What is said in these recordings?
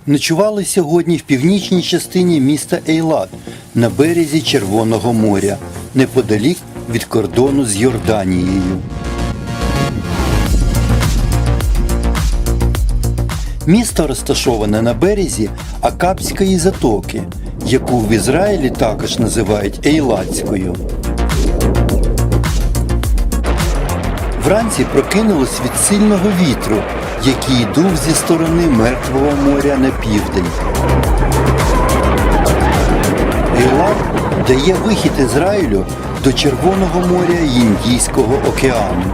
Ночували сьогодні в північній частині міста Ейлат на березі Червоного моря, неподалік від кордону з Йорданією. Місто розташоване на березі Акабської затоки, яку в Ізраїлі також називають Ейлатською. Вранці прокинулось від сильного вітру, який дув зі сторони Мертвого моря на південь. Ейлат дає вихід Ізраїлю до Червоного моря і Індійського океану.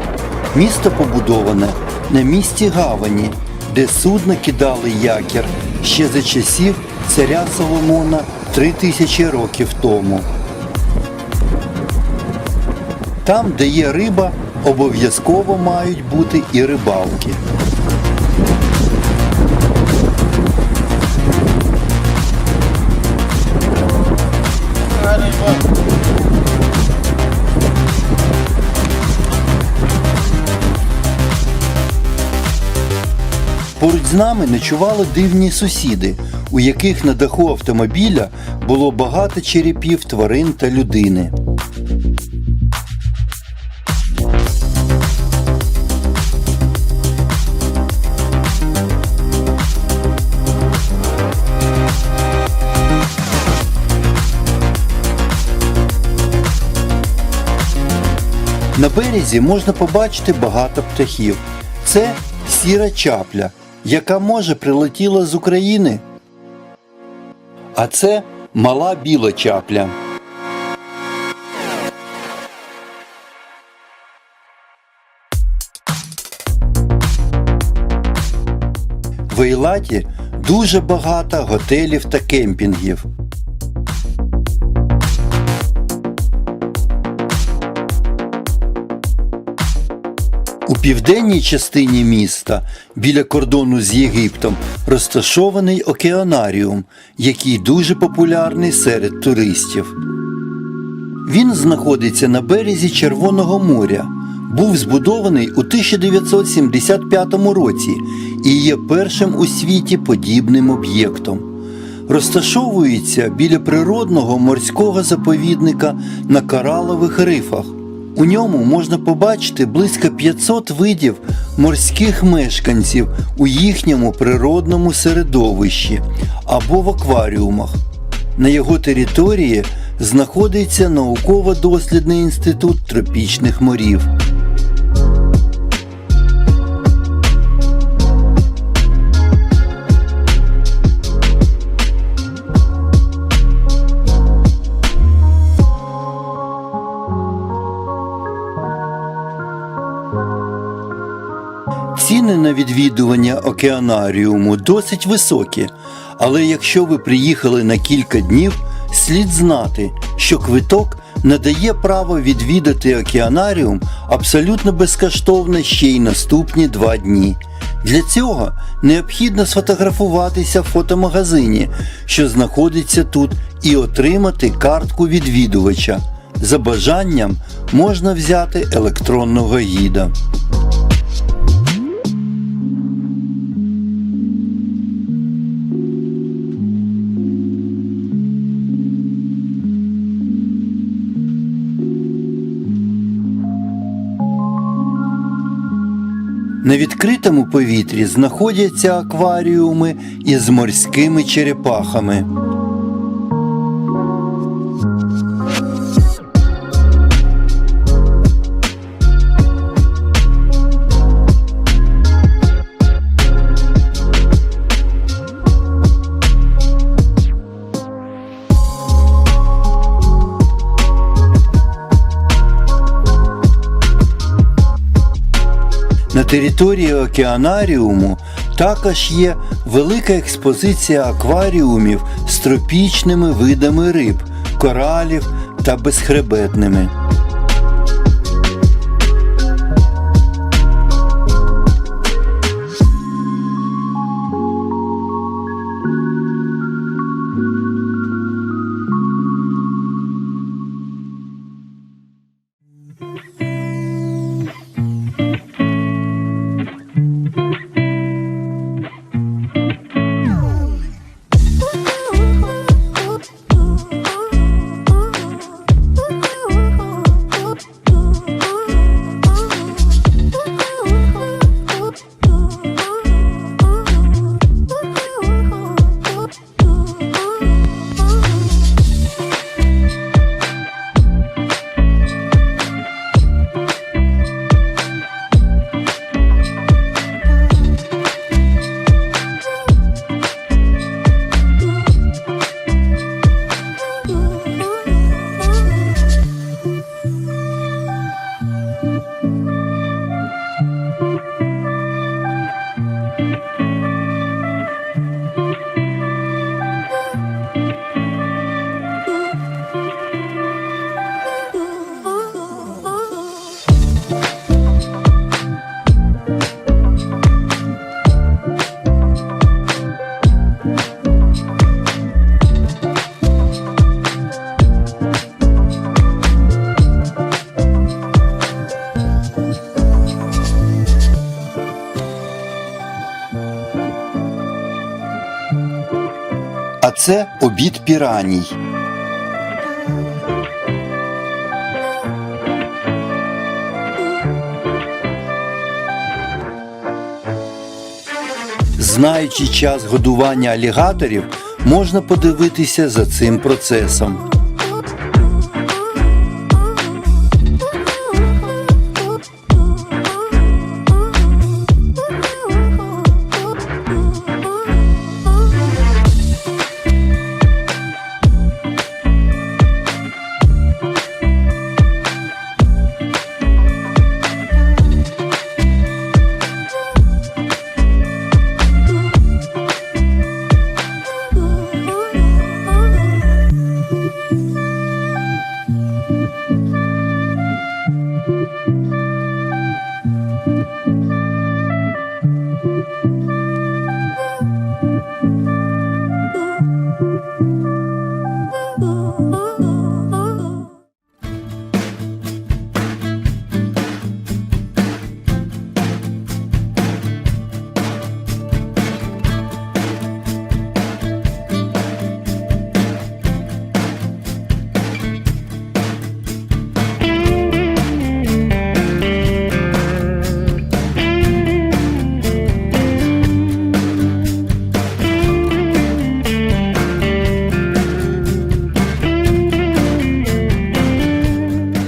Місто побудоване на місці гавані, де судна кидали якір ще за часів царя Соломона 3000 років тому. Там, де є риба, обов'язково мають бути і рибалки. Поруч з нами ночували дивні сусіди, у яких на даху автомобіля було багато черепів тварин та людини. На березі можна побачити багато птахів. Це сіра чапля, яка, може, прилетіла з України. А це мала біла чапля. В Ейлаті дуже багато готелів та кемпінгів. У південній частині міста, біля кордону з Єгиптом, розташований океанаріум, який дуже популярний серед туристів. Він знаходиться на березі Червоного моря, був збудований у 1975 році і є першим у світі подібним об'єктом. Розташовується біля природного морського заповідника на коралових рифах. У ньому можна побачити близько 500 видів морських мешканців у їхньому природному середовищі або в акваріумах. На його території знаходиться науково-дослідний інститут тропічних морів. Ціни на відвідування океанаріуму досить високі, але якщо ви приїхали на кілька днів, слід знати, що квиток надає право відвідати океанаріум абсолютно безкоштовно ще й наступні 2 дні. Для цього необхідно сфотографуватися в фотомагазині, що знаходиться тут, і отримати картку відвідувача. За бажанням можна взяти електронного гіда. На відкритому повітрі знаходяться акваріуми із морськими черепахами. На території океанаріуму також є велика експозиція акваріумів з тропічними видами риб, коралів та безхребетними. Це обід піраній. Знаючи час годування алігаторів, можна подивитися за цим процесом.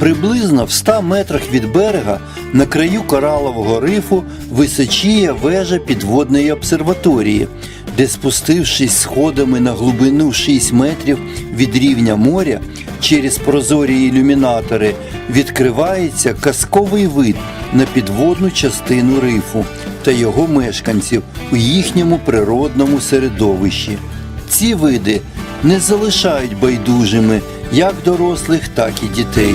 Приблизно в 100 метрах від берега на краю коралового рифу височіє вежа підводної обсерваторії, де, спустившись сходами на глибину 6 метрів від рівня моря, через прозорі ілюмінатори відкривається казковий вид на підводну частину рифу та його мешканців у їхньому природному середовищі. Ці види не залишають байдужими як дорослих, так і дітей.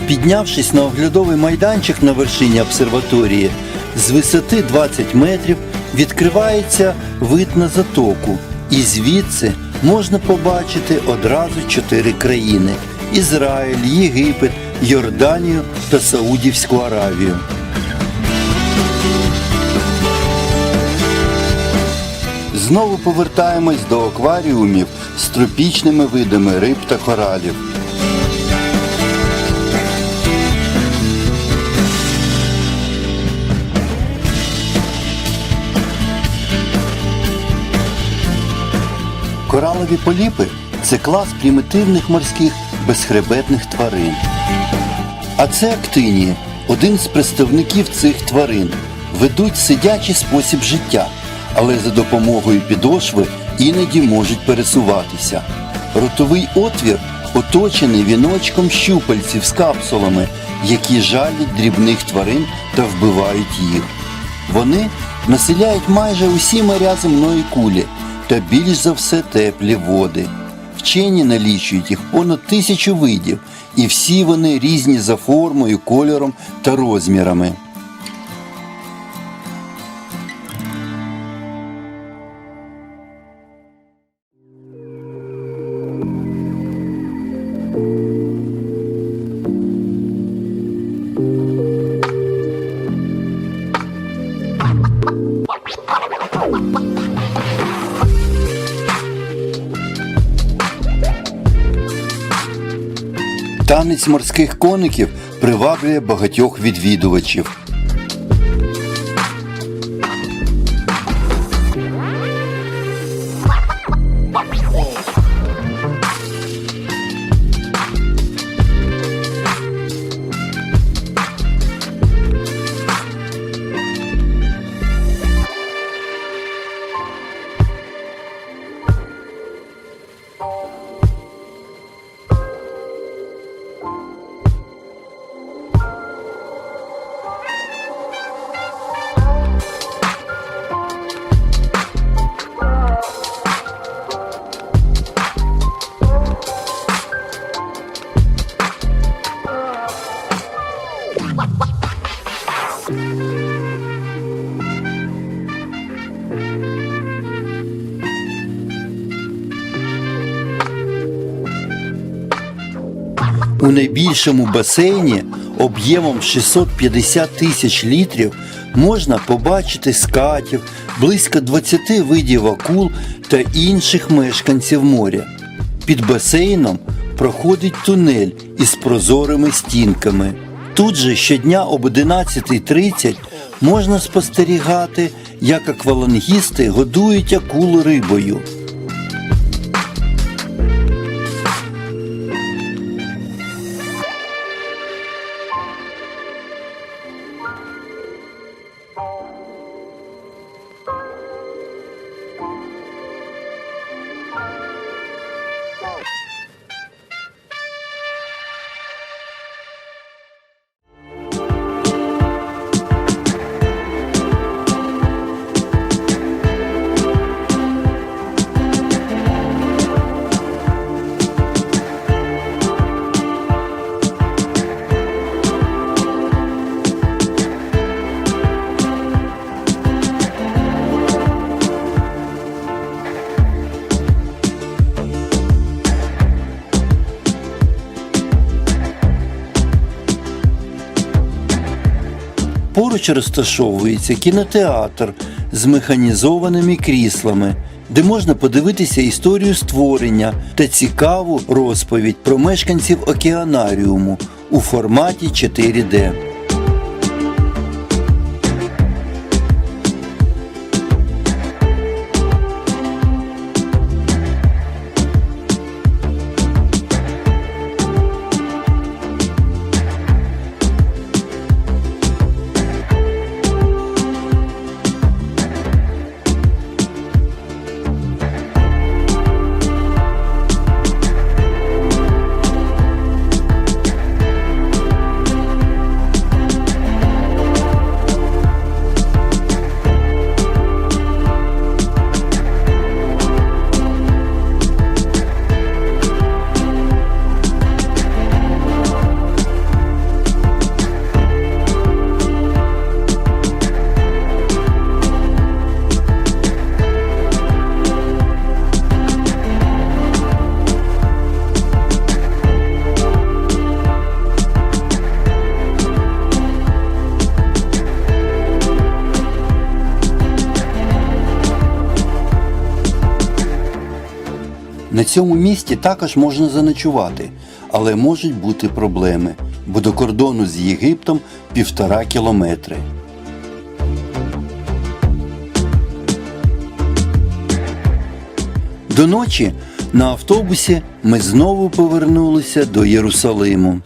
Піднявшись на оглядовий майданчик на вершині обсерваторії, з висоти 20 метрів відкривається вид на затоку. І звідси можна побачити одразу 4 країни – Ізраїль, Єгипет, Йорданію та Саудівську Аравію. Знову повертаємось до акваріумів з тропічними видами риб та коралів. Коралові поліпи – це клас примітивних морських безхребетних тварин. А це актинії – один з представників цих тварин. Ведуть сидячий спосіб життя, але за допомогою підошви іноді можуть пересуватися. Ротовий отвір оточений віночком щупальців з капсулами, які жалять дрібних тварин та вбивають їх. Вони населяють майже усі моря земної кулі та більш за все теплі води. Вчені налічують їх понад 1000 видів, і всі вони різні за формою, кольором та розмірами. Танець морських коників приваблює багатьох відвідувачів. У найбільшому басейні об'ємом 650 тисяч літрів можна побачити скатів, близько 20 видів акул та інших мешканців моря. Під басейном проходить тунель із прозорими стінками. Тут же щодня об 11:30 можна спостерігати, як аквалангісти годують акул рибою. Поруч розташовується кінотеатр з механізованими кріслами, де можна подивитися історію створення та цікаву розповідь про мешканців океанаріуму у форматі 4D. На цьому місці також можна заночувати, але можуть бути проблеми, бо до кордону з Єгиптом 1,5 кілометри. До ночі на автобусі ми знову повернулися до Єрусалиму.